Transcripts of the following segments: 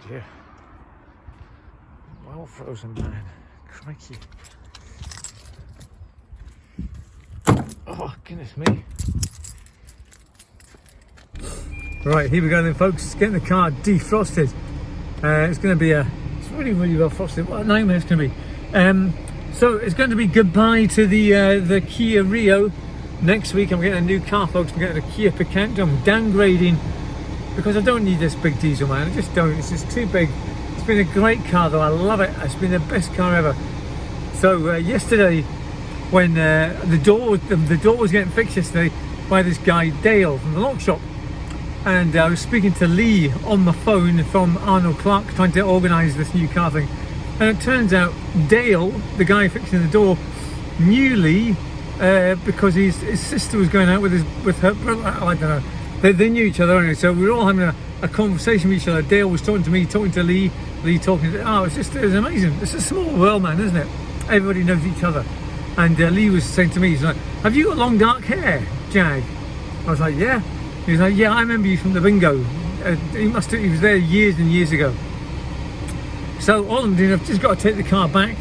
dear. Well frozen, man. Crikey. Oh, goodness me. Right, here we go then, folks. It's getting the car defrosted. It's going to be it's really well frosted. What a nightmare it's going to be. So it's going to be goodbye to the Kia Rio. Next week I'm getting a new car, folks. I'm getting a Kia Picanto. I'm downgrading because I don't need this big diesel, man. I just don't. It's just too big. It's been a great car though. I love it. It's been the best car ever. So yesterday, when the door was getting fixed yesterday by this guy Dale from the lock shop, and I was speaking to Lee on the phone from Arnold Clark trying to organise this new car thing, and it turns out Dale, the guy fixing the door, knew Lee because his sister was going out with her brother. I don't know. They knew each other anyway, so we were all having a conversation with each other. Dale was talking to me, talking to Lee talking to... Oh, it was amazing. It's a small world, man, isn't it? Everybody knows each other. And Lee was saying to me, he's like, have you got long dark hair, Jag? I was like, yeah. He was like, yeah, I remember you from the bingo. He was there years and years ago. So all I'm doing, I've just got to take the car back,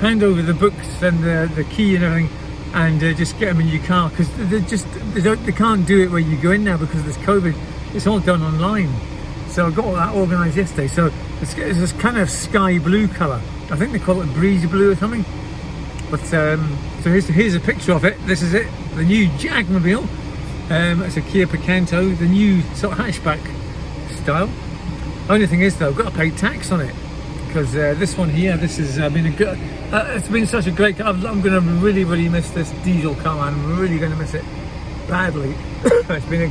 hand over the books and the key and everything, and just get them a new car, because they can't do it where you go in now because of this COVID. It's all done online. So I got all that organised yesterday. So it's this kind of sky blue colour. I think they call it breeze blue or something. But so here's a picture of it. This is it, the new Jagmobile. It's a Kia Picanto, the new sort of hatchback style. Only thing is though, I've got to pay tax on it, because this one here, this has been a good. It's been such a great car. I'm going to really miss this diesel car, man. I'm really going to miss it badly. It's been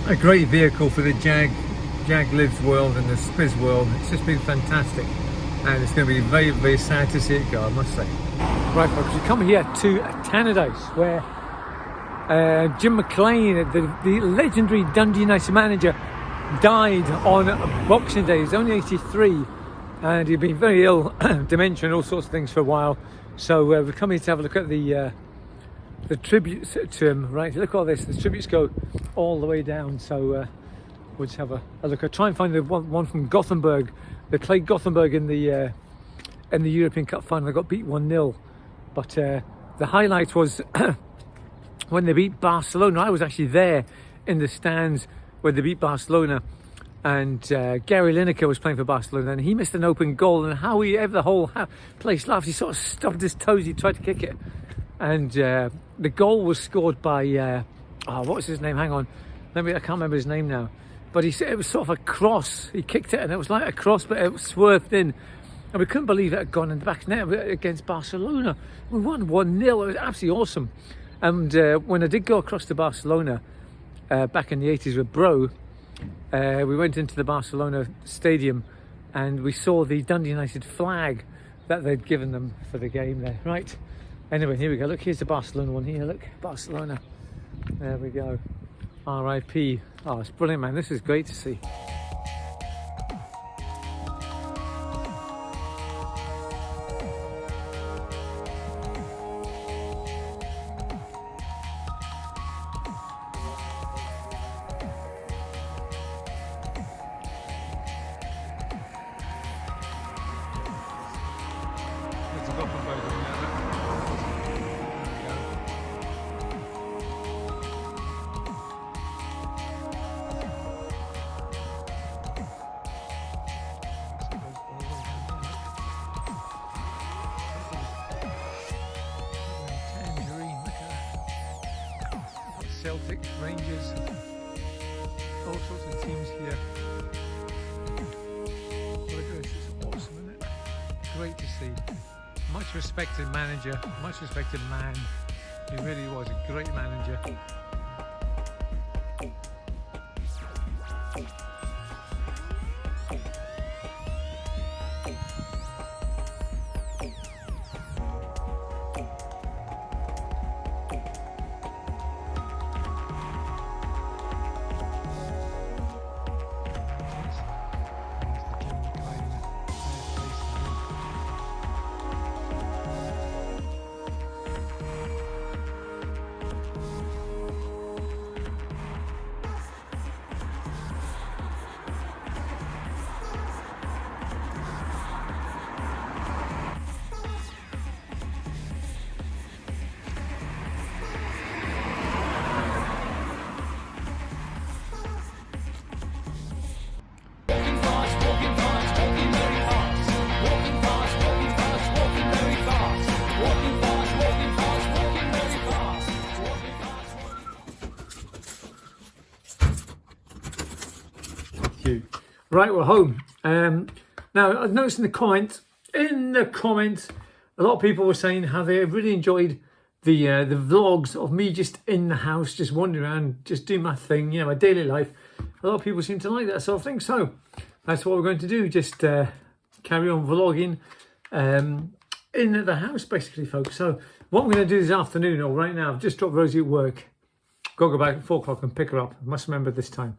a great vehicle for the Jag Lives world and the Spiz world. It's just been fantastic, and it's going to be very sad to see it go, I must say. Right, folks, we come here to Tannadice, where Jim McLean, the legendary Dundee United manager, died on Boxing Day. He's only 83, and he'd been very ill, dementia and all sorts of things for a while. So we've come here to have a look at the tributes to him. Right, look at all this. The tributes go all the way down. So we'll just have a look. I'll try and find the one from Gothenburg. They played Gothenburg in the European Cup final. They got beat 1-0. But the highlight was when they beat Barcelona. I was actually there in the stands where they beat Barcelona, and Gary Lineker was playing for Barcelona, and he missed an open goal, and the whole place laughed. He sort of stubbed his toes, he tried to kick it, and the goal was scored by what was his name? Hang on, I can't remember his name now, but he said it was sort of a cross. He kicked it and it was like a cross, but it was swerved in. And we couldn't believe it had gone in the back net against Barcelona. We won 1-0. It was absolutely awesome. And when I did go across to Barcelona back in the 80s with Bro, we went into the Barcelona stadium and we saw the Dundee United flag that they'd given them for the game there. Right. Anyway, here we go. Look, here's the Barcelona one here. Look, Barcelona. There we go. R.I.P. Oh, it's brilliant, man. This is great to see. Celtic, Rangers, all sorts of teams here. Look at this, it's awesome, isn't it? Great to see. Much respected manager, much respected man. He really was a great manager. do. Right, we're home. Now, I've noticed in the comments, a lot of people were saying how they really enjoyed the vlogs of me just in the house, just wandering around, just doing my thing, my daily life. A lot of people seem to like that sort of thing, so that's what we're going to do. Just carry on vlogging in the house, basically, folks. So what I'm going to do this afternoon, or right now, I've just dropped Rosie at work. Got to go back at 4 o'clock and pick her up. I must remember this time.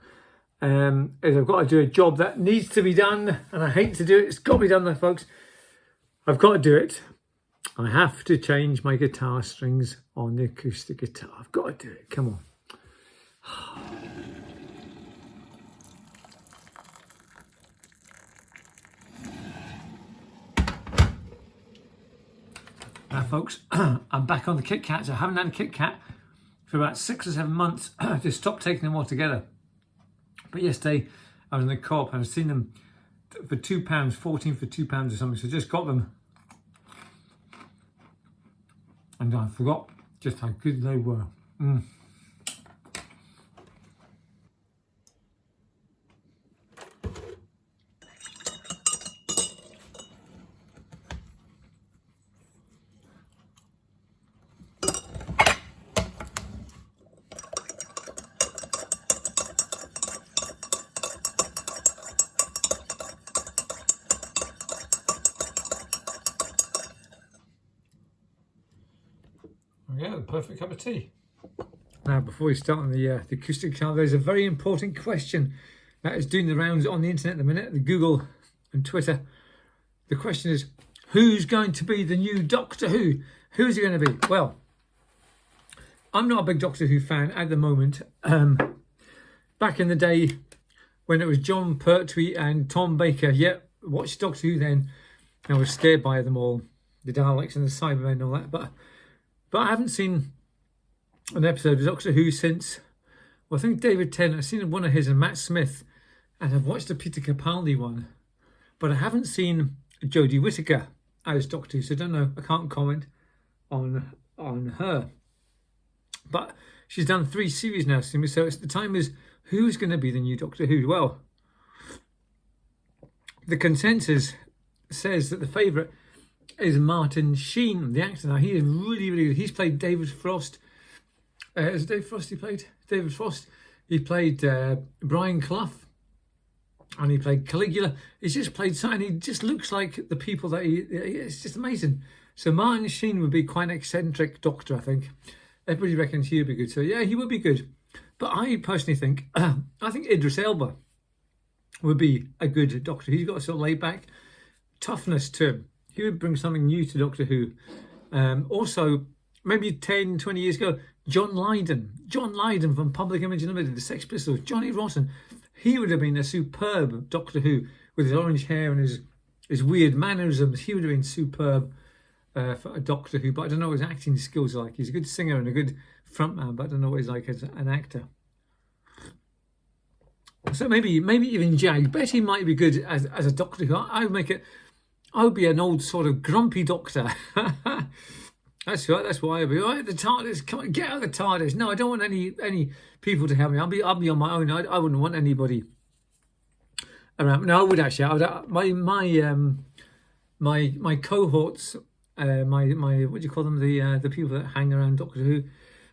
Is I've got to do a job that needs to be done, and I hate to do it. It's got to be done, though, folks. I've got to do it. I have to change my guitar strings on the acoustic guitar. I've got to do it. Come on. Now, folks, I'm back on the Kit Kats. I haven't had a Kit Kat for about 6 or 7 months. I just stopped taking them altogether. But yesterday I was in the Co-op and I've seen them for £2, 14 for £2 or something. So I just got them. And I forgot just how good they were. Yeah, the perfect cup of tea. Now, before we start on the acoustic guitar, there's a very important question that is doing the rounds on the internet at the minute, the Google and Twitter. The question is, who's going to be the new Doctor Who? Who's it going to be? Well, I'm not a big Doctor Who fan at the moment. Back in the day when it was John Pertwee and Tom Baker, watched Doctor Who then. I was scared by them all, the Daleks and the Cybermen and all that, but I haven't seen an episode of Doctor Who since, well, I think David Tennant. I've seen one of his and Matt Smith, and I've watched the Peter Capaldi one, but I haven't seen Jodie Whittaker as Doctor Who, so I don't know. I can't comment on her. But she's done 3 series now, so it's the time is who's going to be the new Doctor Who? Well, the consensus says that the favourite is Martin Sheen, the actor. Now, he is really, really good. He's played David Frost. Is it David Frost he played? David Frost. He played Brian Clough. And he played Caligula. He's just played something. He just looks like the people that it's just amazing. So Martin Sheen would be quite an eccentric doctor, I think. Everybody reckons he would be good. So yeah, he would be good. But I personally think, I think Idris Elba would be a good doctor. He's got a sort of laid back toughness to him. He would bring something new to Doctor Who. Also, maybe 10, 20 years ago, John Lydon from Public Image Limited, the Sex Pistols, Johnny Rotten. He would have been a superb Doctor Who with his orange hair and his weird mannerisms. He would have been superb for a Doctor Who, but I don't know what his acting skills are like. He's a good singer and a good frontman, but I don't know what he's like as an actor. So maybe even Jag. Betty might be good as a Doctor Who. I would be an old sort of grumpy doctor. That's right. That's why I'd be. Right, the TARDIS. Come on, get out of the TARDIS. No, I don't want any people to help me. I'll be on my own. I wouldn't want anybody around. No, I would actually. My cohorts. My what do you call them? The people that hang around Doctor Who,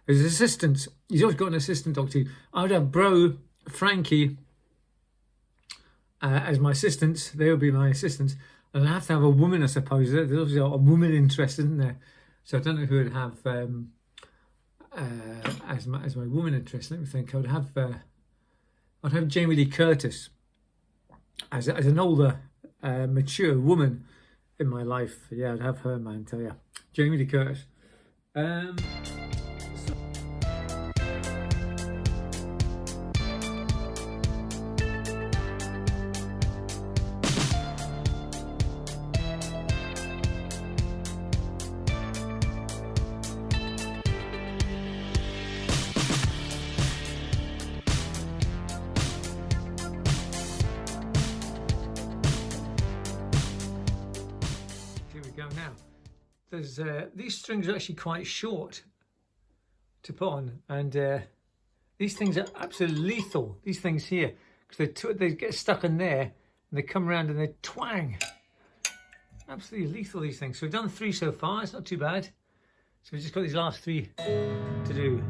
as assistants. He's always got an assistant Doctor Who. I would have Bro, Frankie as my assistants. They would be my assistants. And I have to have a woman, I suppose. There's obviously a woman interest, isn't there? So I don't know who I'd have as my woman interest. Let me think. I'd have Jamie Lee Curtis as an older, mature woman in my life. Yeah, I'd have her, man. Tell you, Jamie Lee Curtis. Now, there's these strings are actually quite short to put on, and these things are absolutely lethal. These things here, because they get stuck in there and they come around and they twang. Absolutely lethal, these things. So we've done 3 so far, it's not too bad. So we've just got these last 3 to do.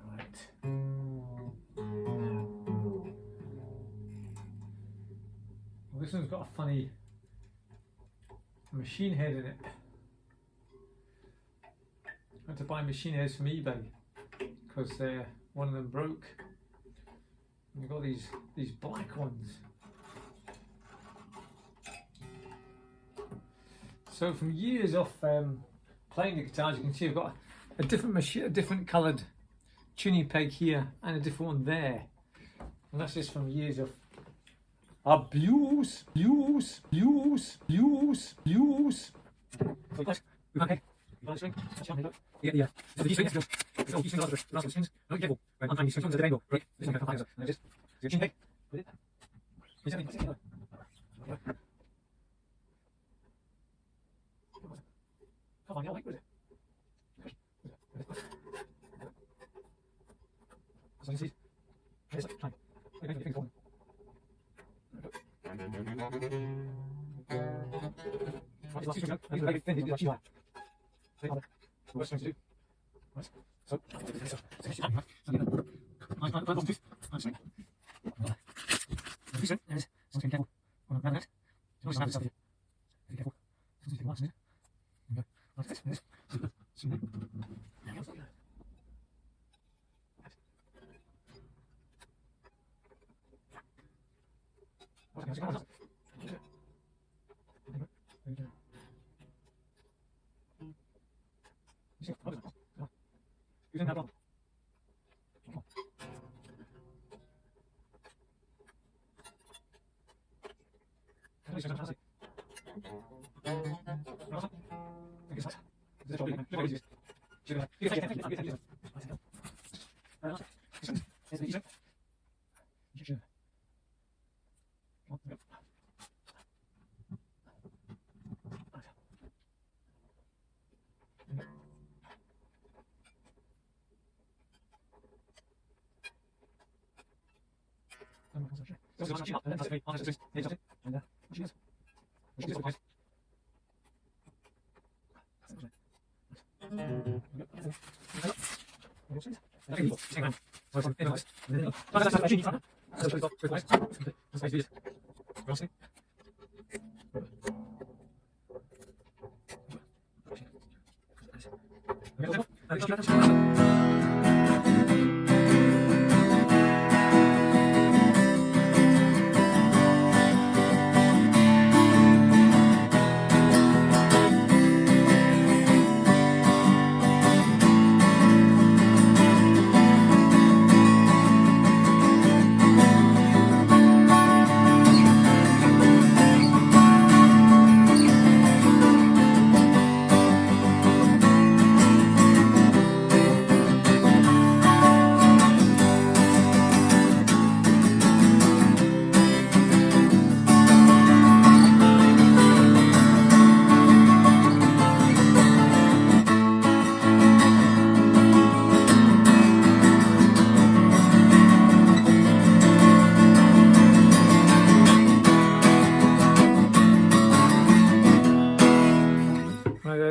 Right. Well, this one's got a funny machine head in it. I had to buy machine heads from eBay because one of them broke. And we've got these black ones. So from years of playing the guitars, you can see I've got a different machine, a different coloured tuning peg here, and a different one there. And that's just from years of abuse.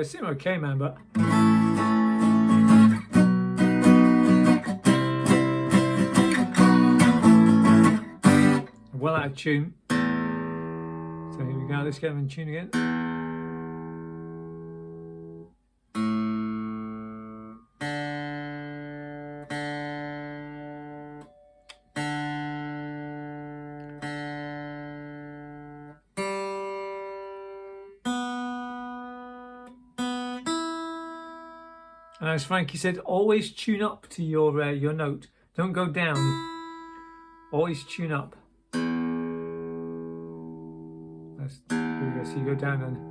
They seem okay, man, but well out of tune. So here we go, let's get them in tune again. And as Frankie said, always tune up to your note. Don't go down. Always tune up. That's, here we go. So you go down and.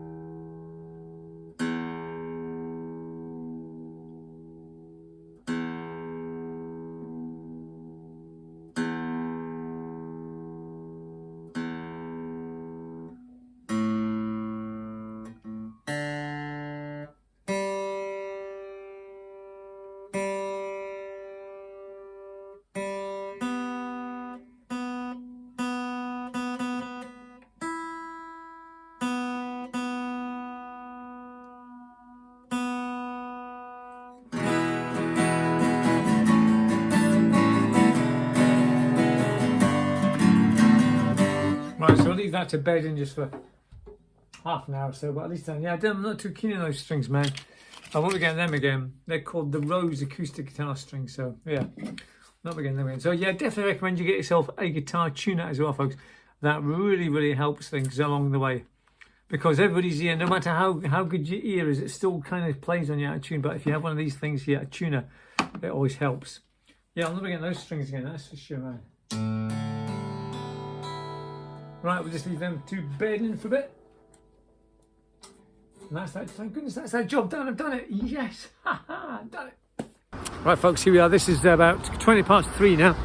leave that to bed in just for half an hour or so, but at least then, yeah, I'm not too keen on those strings, man. I won't be getting them again. They're called the Rose acoustic guitar strings, so yeah, not be getting them again. So yeah, definitely recommend you get yourself a guitar tuner as well, folks. That really helps things along the way, because everybody's ear, no matter how good your ear is, it still kind of plays on you out of tune. But if you have one of these things here, a tuner, it always helps. Yeah, I'm not getting those strings again, that's for sure, man. Right, we'll just leave them to bed in for a bit. And that's that, thank goodness, that's that job done. I've done it. Yes, I've done it. Right, folks, here we are. This is about 3:20 now.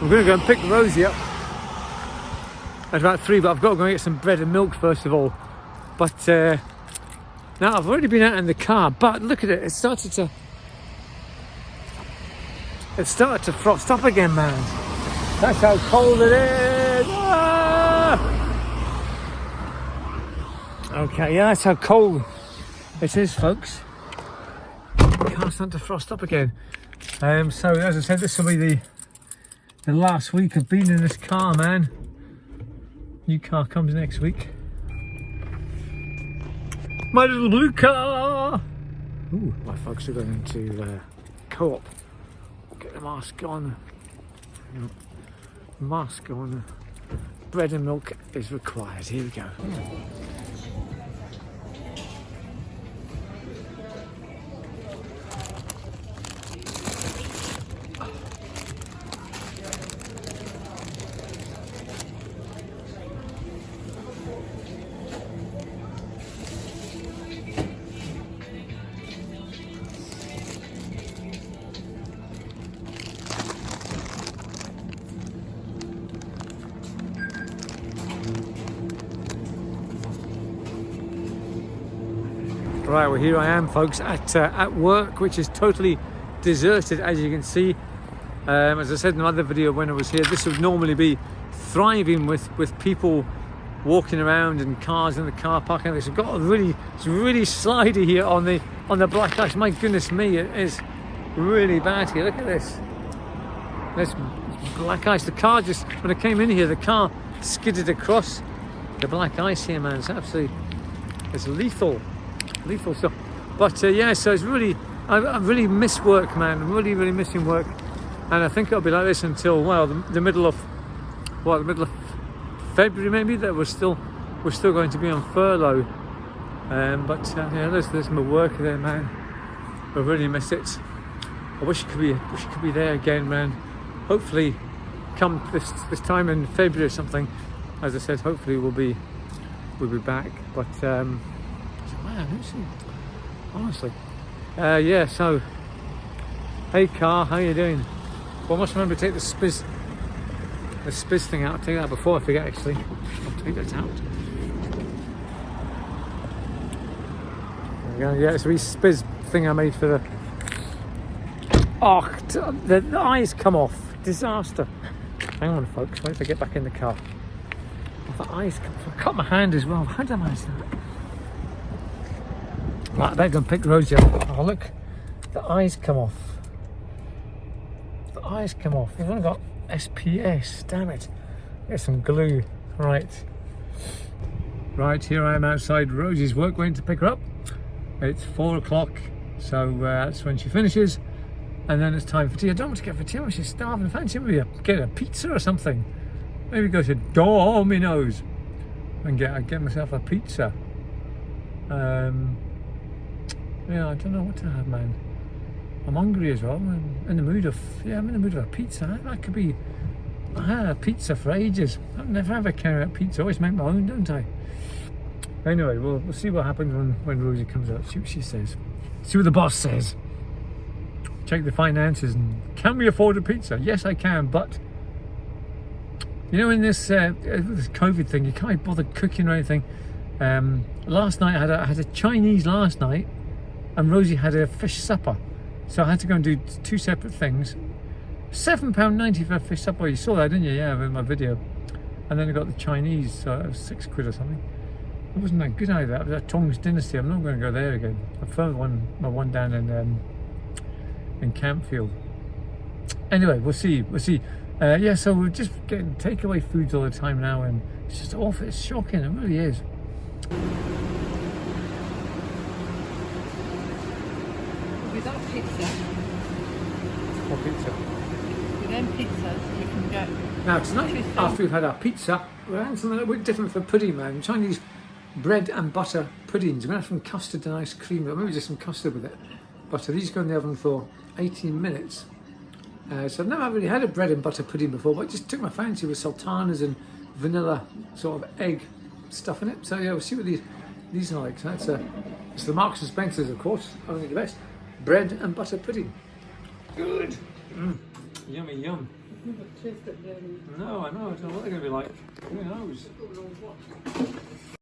I'm going to go and pick Rosie up at about 3, but I've got to go and get some bread and milk first of all. But now I've already been out in the car, but look at it. It started to frost up again, man. That's how cold it is. Ah! Okay, yeah, that's how cold it is, folks. The car's starting to frost up again. So as I said, this will be the last week of being in this car, man. New car comes next week. My little blue car. Ooh, my folks are going to Co-op. Get the mask on. Mask on. Bread and milk is required. Here we go. Right, well here I am, folks, at work, which is totally deserted, as you can see. As I said in another video when I was here, this would normally be thriving with people walking around and cars in the car park. And it's got it's really slidey here on the black ice. My goodness me, it is really bad here. Look at this. This black ice. The car just, when I came in here, the car skidded across the black ice here, man. It's absolutely, it's lethal stuff. But yeah, so it's really, I really miss work, man. I'm really missing work, and I think it'll be like this until, well, the middle of February maybe. That we're still going to be on furlough. But yeah, there's my work there, man. I really miss it. I wish it could be there again, man. Hopefully, come this time in February or something. As I said, hopefully we'll be back. But man, honestly, yeah. So, hey car, how you doing? Well, I must remember to take the spiz thing out. I'll take that before I forget. Actually, I'll take that out. There we go. Yeah, it's a wee spiz thing I made for the. Oh, the eyes come off. Disaster. Hang on, folks. Wait till I get back in the car. Oh, the eyes come off. I cut my hand as well. How did I manage that? Right, I better go and pick Rosie up. Oh, look. The eyes come off. The eyes come off. We've only got SPS. Damn it. Get some glue. Right. Right, here I am outside Rosie's work, waiting to pick her up. It's 4 o'clock, so that's when she finishes. And then it's time for tea. I don't want to get for tea. She's starving. Fancy maybe get a pizza or something. Maybe go to Domino's and get myself a pizza. Yeah, I don't know what to have, man. I'm hungry as well. I'm in the mood of a pizza. That could be. I had a pizza for ages. I never ever carry out pizza. I always make my own, don't I? Anyway, we'll see what happens when Rosie comes out. See what she says. See what the boss says. Check the finances and can we afford a pizza? Yes, I can, but you know, in this COVID thing, you can't bother cooking or anything. Last night I had a Chinese last night, and Rosie had a fish supper, so I had to go and do two separate things. £7.90 for a fish supper. You saw that, didn't you? Yeah, in my video. And then I got the Chinese, so it was £6 or something. It wasn't that good either. That was at Tong's Dynasty. I'm not going to go there again. I found my one down in Campfield. Anyway, we'll see. Yeah, so we're just getting takeaway foods all the time now, and it's just awful. It's shocking. It really is. Without pizza, What pizza? with them pizzas, you can get. Now tonight, after we've had our pizza, we're having something a little bit different for pudding, man. I'm trying these bread and butter puddings. We're going to have some custard and ice cream, or maybe just some custard with it. Butter. These go in the oven for 18 minutes. So I've never really had a bread and butter pudding before, but it just took my fancy with sultanas and vanilla sort of egg stuff in it. So yeah, we'll see what these are like. So that's it's the Marks and Spencer's, of course, only the best. Bread and butter pudding. Good. Yummy yum. No, I know. I don't know what they're going to be like. Who knows?